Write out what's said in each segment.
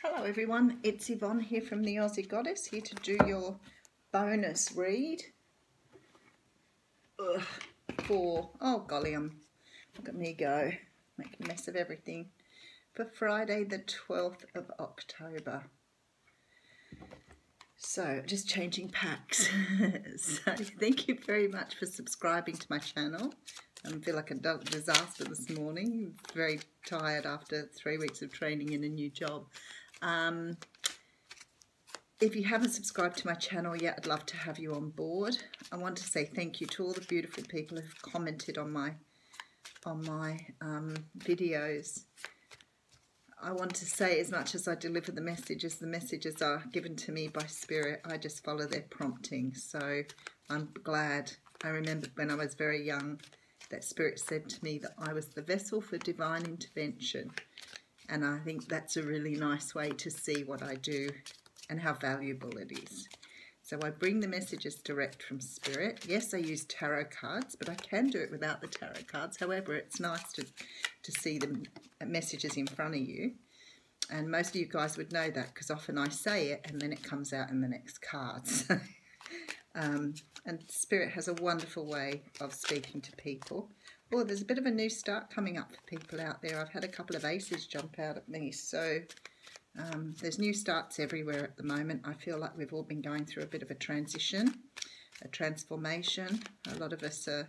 Hello everyone, it's Yvonne here from the Aussie Goddess, here to do your bonus read oh golly, look at me go, making a mess of everything, for Friday the 12th of October. So, just changing packs. So, thank you very much for subscribing to my channel. I feel like a disaster this morning. Very tired after 3 weeks of training in a new job. If you haven't subscribed to my channel yet, I'd love to have you on board. I want to say thank you to all the beautiful people who've commented on my videos. I want to say, as much as I deliver the messages are given to me by Spirit, I just follow their prompting. So I'm glad. I remembered when I was very young that Spirit said to me that I was the vessel for divine intervention. And I think that's a really nice way to see what I do and how valuable it is. So I bring the messages direct from Spirit. Yes, I use tarot cards, but I can do it without the tarot cards. However, it's nice to see the messages in front of you. And most of you guys would know that because often I say it and then it comes out in the next cards. And Spirit has a wonderful way of speaking to people. Oh, there's a bit of a new start coming up for people out there. I've had a couple of aces jump out at me. So there's new starts everywhere at the moment. I feel like we've all been going through a bit of a transition, a transformation. A lot of us are,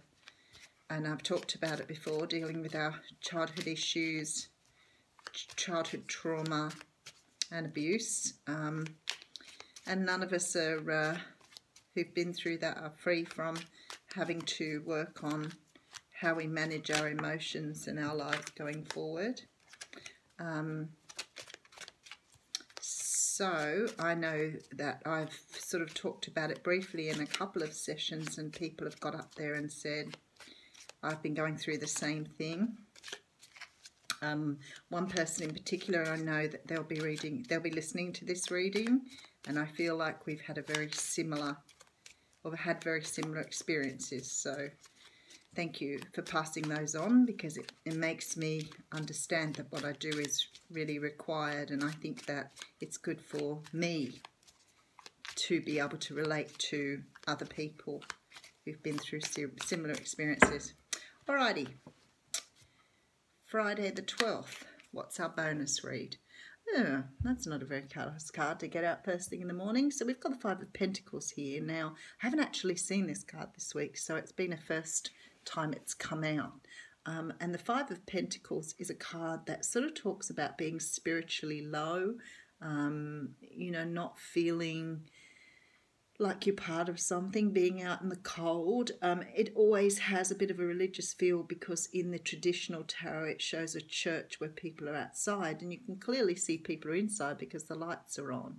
and I've talked about it before, dealing with our childhood issues, childhood trauma and abuse. And none of us are, who've been through that are free from having to work on how we manage our emotions and our lives going forward. So I know that I've sort of talked about it briefly in a couple of sessions and people have got up there and said, I've been going through the same thing. One person in particular, I know that they'll be listening to this reading, and I feel like we've had very similar experiences. So thank you for passing those on, because it makes me understand that what I do is really required, and I think that it's good for me to be able to relate to other people who've been through similar experiences. Alrighty, Friday the 12th, what's our bonus read? Oh, that's not a very colourful card to get out first thing in the morning. So we've got the Five of Pentacles here. Now, I haven't actually seen this card this week, so it's been a first time it's come out. And the Five of Pentacles is a card that sort of talks about being spiritually low, you know, not feeling like you're part of something, being out in the cold. It always has a bit of a religious feel, because in the traditional tarot it shows a church where people are outside, and you can clearly see people are inside because the lights are on.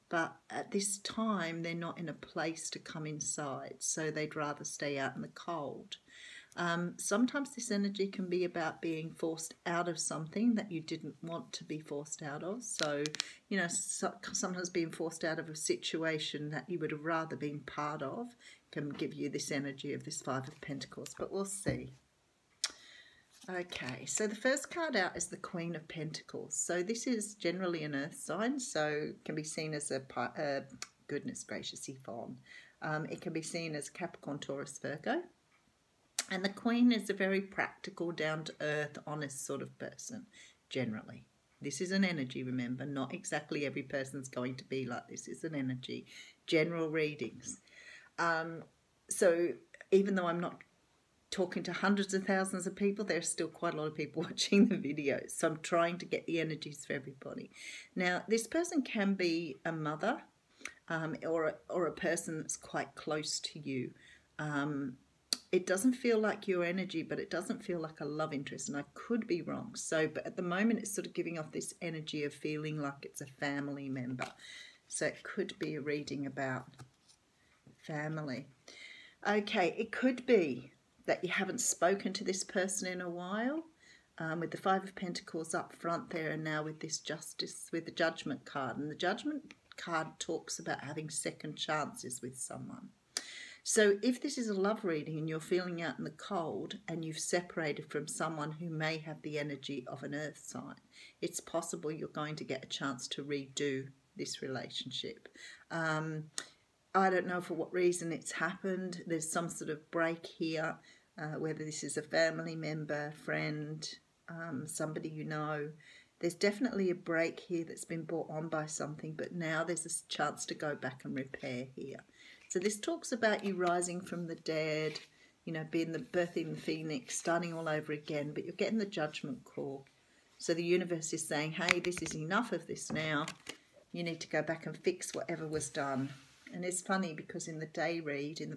But at this time they're not in a place to come inside, so they'd rather stay out in the cold. Sometimes this energy can be about being forced out of something that you didn't want to be forced out of. So, you know, sometimes being forced out of a situation that you would have rather been part of can give you this energy of this Five of Pentacles, but we'll see. Okay, so the first card out is the Queen of Pentacles. So this is generally an earth sign, so it can be seen as a, goodness gracious, Yvonne. It can be seen as Capricorn, Taurus, Virgo. And the Queen is a very practical, down-to-earth, honest sort of person, generally. This is an energy, remember, not exactly every person's going to be like this. It's an energy. General readings. So even though I'm not talking to hundreds of thousands of people, there's still quite a lot of people watching the videos. So I'm trying to get the energies for everybody. Now, this person can be a mother or a person that's quite close to you. It doesn't feel like your energy, but it doesn't feel like a love interest, and I could be wrong. So, but at the moment it's sort of giving off this energy of feeling like it's a family member. So it could be a reading about family. Okay, it could be that you haven't spoken to this person in a while, with the Five of Pentacles up front there, and now with this Justice, with the Judgment card. And the Judgment card talks about having second chances with someone. So if this is a love reading and you're feeling out in the cold and you've separated from someone who may have the energy of an earth sign, it's possible you're going to get a chance to redo this relationship. I don't know for what reason it's happened. There's some sort of break here, whether this is a family member, friend, somebody you know. There's definitely a break here that's been brought on by something, but now there's a chance to go back and repair here. So this talks about you rising from the dead, you know, being the birthing the phoenix, starting all over again, but you're getting the judgment call. So the universe is saying, hey, this is enough of this now. You need to go back and fix whatever was done. And it's funny because in the day read, in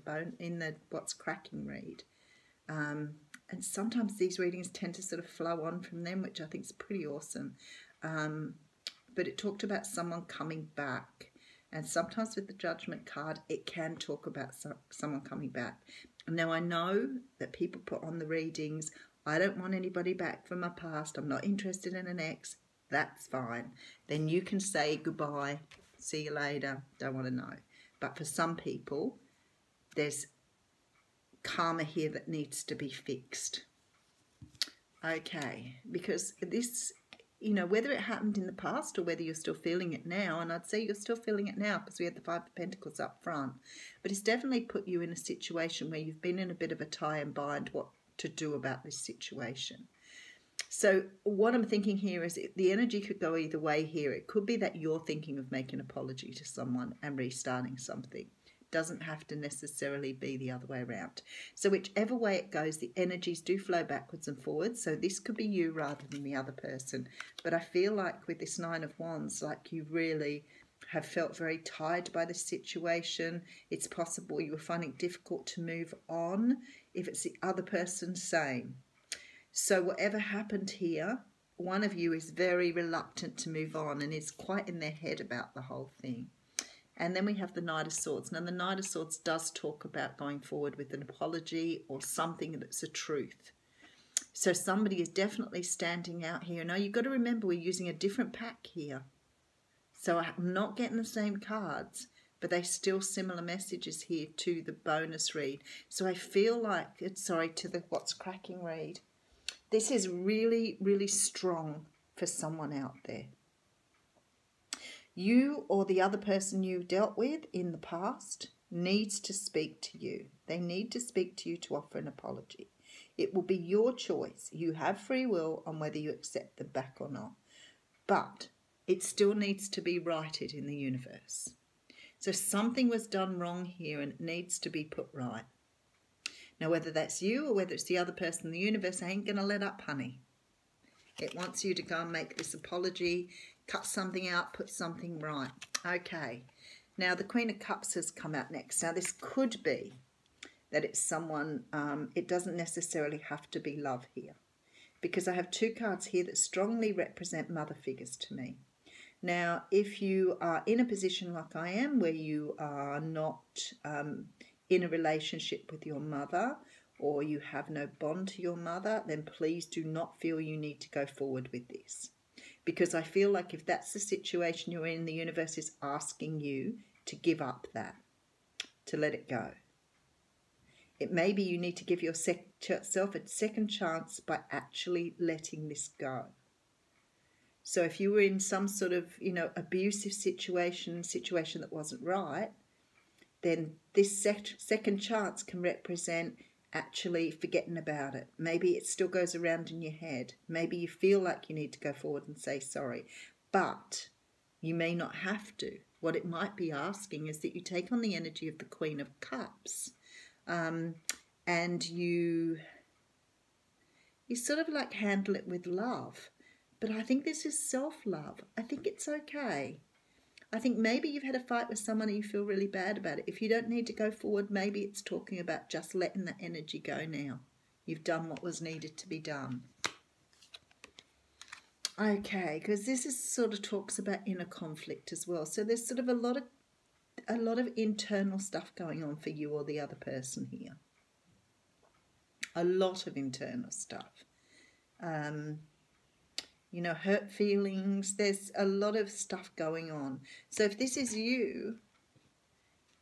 the what's cracking read, and sometimes these readings tend to sort of flow on from them, which I think is pretty awesome. But it talked about someone coming back. And sometimes with the Judgment card, it can talk about someone coming back. Now, I know that people put on the readings, I don't want anybody back from my past. I'm not interested in an ex. That's fine. Then you can say goodbye. See you later. Don't want to know. But for some people, there's karma here that needs to be fixed. Okay, because this, you know, whether it happened in the past or whether you're still feeling it now, and I'd say you're still feeling it now because we had the Five of Pentacles up front, but it's definitely put you in a situation where you've been in a bit of a tie and bind what to do about this situation. So what I'm thinking here is the energy could go either way here. It could be that you're thinking of making an apology to someone and restarting something. Doesn't have to necessarily be the other way around. So whichever way it goes, the energies do flow backwards and forwards. So this could be you rather than the other person. But I feel like with this Nine of Wands, like you really have felt very tied by the situation. It's possible you were finding it difficult to move on. If it's the other person, same. So whatever happened here, one of you is very reluctant to move on and is quite in their head about the whole thing. And then we have the Knight of Swords. Now, the Knight of Swords does talk about going forward with an apology or something that's a truth. So somebody is definitely standing out here. Now, you've got to remember we're using a different pack here. So I'm not getting the same cards, but they're still similar messages here to the bonus read. So I feel like, to the What's Cracking read. This is really, really strong for someone out there. You or the other person you dealt with in the past needs to speak to you. They need to speak to you to offer an apology. It will be your choice. You have free will on whether you accept them back or not. But it still needs to be righted in the universe. So something was done wrong here and it needs to be put right. Now, whether that's you or whether it's the other person, the universe ain't going to let up, honey. It wants you to go and make this apology, cut something out, put something right. Okay. Now, the Queen of Cups has come out next. Now, this could be that it's someone, it doesn't necessarily have to be love here. Because I have two cards here that strongly represent mother figures to me. Now, if you are in a position like I am, where you are not in a relationship with your mother, or you have no bond to your mother, then please do not feel you need to go forward with this. Because I feel like if that's the situation you're in, the universe is asking you to give up that, to let it go. It may be you need to give yourself a second chance by actually letting this go. So if you were in some sort of, abusive situation that wasn't right, then this second chance can represent actually forgetting about it. Maybe it still goes around in your head. Maybe you feel like you need to go forward and say sorry, but you may not have to. What it might be asking is that you take on the energy of the Queen of Cups, and you sort of like handle it with love. But I think this is self-love. I think it's okay. I think maybe you've had a fight with someone and you feel really bad about it. If you don't need to go forward, maybe it's talking about just letting that energy go now. You've done what was needed to be done. Okay, because this is sort of talks about inner conflict as well. So there's sort of a lot of internal stuff going on for you or the other person here. A lot of internal stuff. Hurt feelings. There's a lot of stuff going on. So if this is you,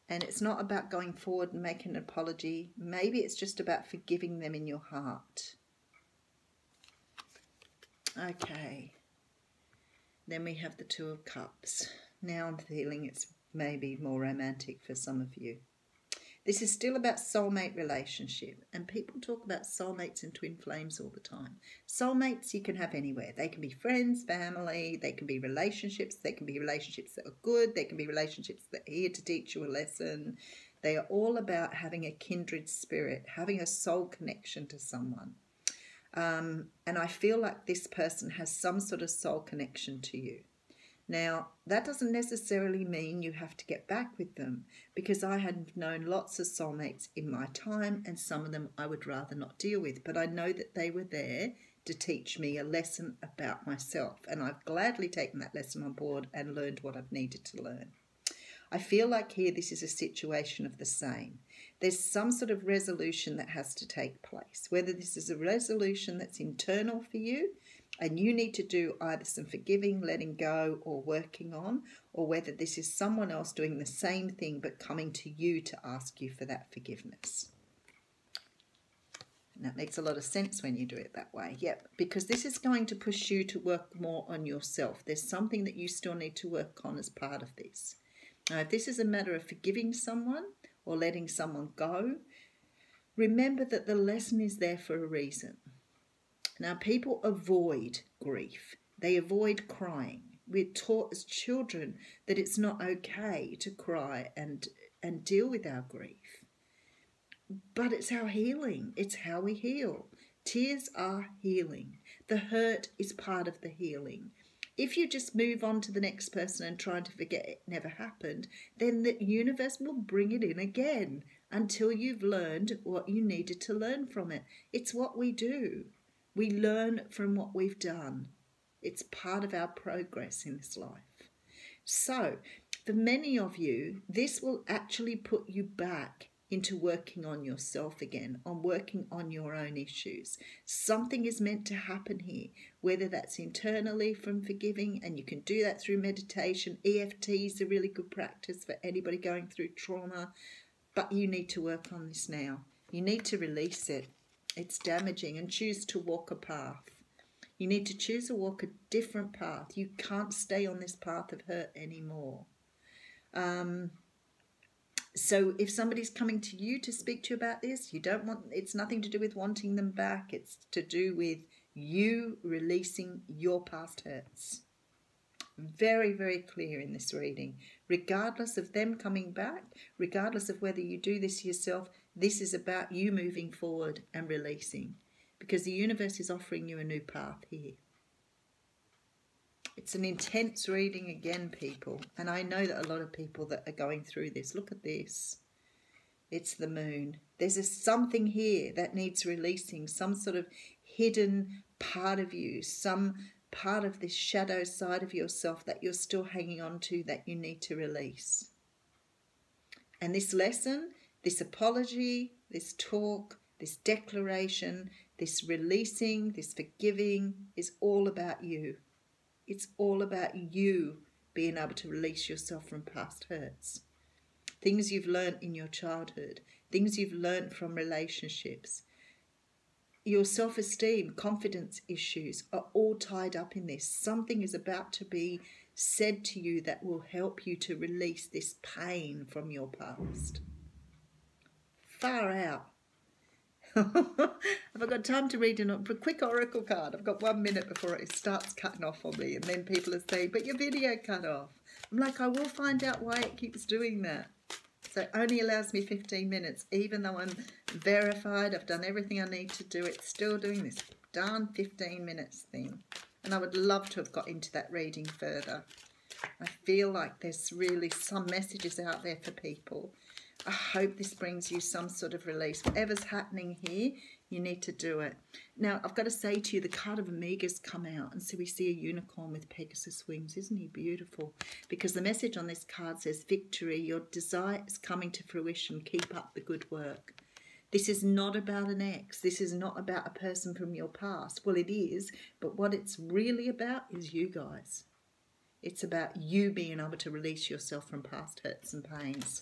And it's not about going forward and making an apology. Maybe it's just about forgiving them in your heart. Okay. Then we have the Two of Cups. Now I'm feeling it's maybe more romantic for some of you. This is still about soulmate relationship, and people talk about soulmates and twin flames all the time. Soulmates you can have anywhere. They can be friends, family, they can be relationships, they can be relationships that are good, they can be relationships that are here to teach you a lesson. They are all about having a kindred spirit, having a soul connection to someone. And I feel like this person has some sort of soul connection to you. Now, that doesn't necessarily mean you have to get back with them, because I have known lots of soulmates in my time, and some of them I would rather not deal with. But I know that they were there to teach me a lesson about myself, and I've gladly taken that lesson on board and learned what I've needed to learn. I feel like here this is a situation of the same. There's some sort of resolution that has to take place, whether this is a resolution that's internal for you, and you need to do either some forgiving, letting go, or working on, or whether this is someone else doing the same thing but coming to you to ask you for that forgiveness. And that makes a lot of sense when you do it that way. Yep, because this is going to push you to work more on yourself. There's something that you still need to work on as part of this. Now, if this is a matter of forgiving someone or letting someone go, remember that the lesson is there for a reason. Now, people avoid grief. They avoid crying. We're taught as children that it's not okay to cry and deal with our grief. But it's our healing. It's how we heal. Tears are healing. The hurt is part of the healing. If you just move on to the next person and try to forget it never happened, then the universe will bring it in again until you've learned what you needed to learn from it. It's what we do. We learn from what we've done. It's part of our progress in this life. So, for many of you, this will actually put you back into working on yourself again, on working on your own issues. Something is meant to happen here, whether that's internally from forgiving, and you can do that through meditation. EFT is a really good practice for anybody going through trauma, but you need to work on this now. You need to release it. It's damaging, and choose to walk a path. You need to choose to walk a different path. You can't stay on this path of hurt anymore. So if somebody's coming to you to speak to you about this, it's nothing to do with wanting them back. It's to do with you releasing your past hurts. Very, very clear in this reading. Regardless of them coming back, regardless of whether you do this yourself, this is about you moving forward and releasing, because the universe is offering you a new path here. It's an intense reading again, people, and I know that a lot of people that are going through this, look at this. It's the moon. There's something here that needs releasing, some sort of hidden part of you, some part of this shadow side of yourself that you're still hanging on to that you need to release. And this lesson, this apology, this talk, this declaration, this releasing, this forgiving is all about you. It's all about you being able to release yourself from past hurts. Things you've learned in your childhood, things you've learned from relationships. Your self-esteem, confidence issues are all tied up in this. Something is about to be said to you that will help you to release this pain from your past. Far out. Have I got time to read a quick oracle card? I've got 1 minute before it starts cutting off on me, and then people are saying, but your video cut off. I'm like, I will find out why it keeps doing that. So it only allows me 15 minutes. Even though I'm verified, I've done everything I need to do, it's still doing this darn 15 minutes thing. And I would love to have got into that reading further. I feel like there's really some messages out there for people. I hope this brings you some sort of release. Whatever's happening here, you need to do it. Now, I've got to say to you, the card of Omega's come out, and so we see a unicorn with Pegasus wings. Isn't he beautiful? Because the message on this card says, victory, your desire is coming to fruition. Keep up the good work. This is not about an ex. This is not about a person from your past. Well, it is, but what it's really about is you guys. It's about you being able to release yourself from past hurts and pains.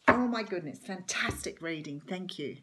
Oh my goodness, fantastic reading. Thank you.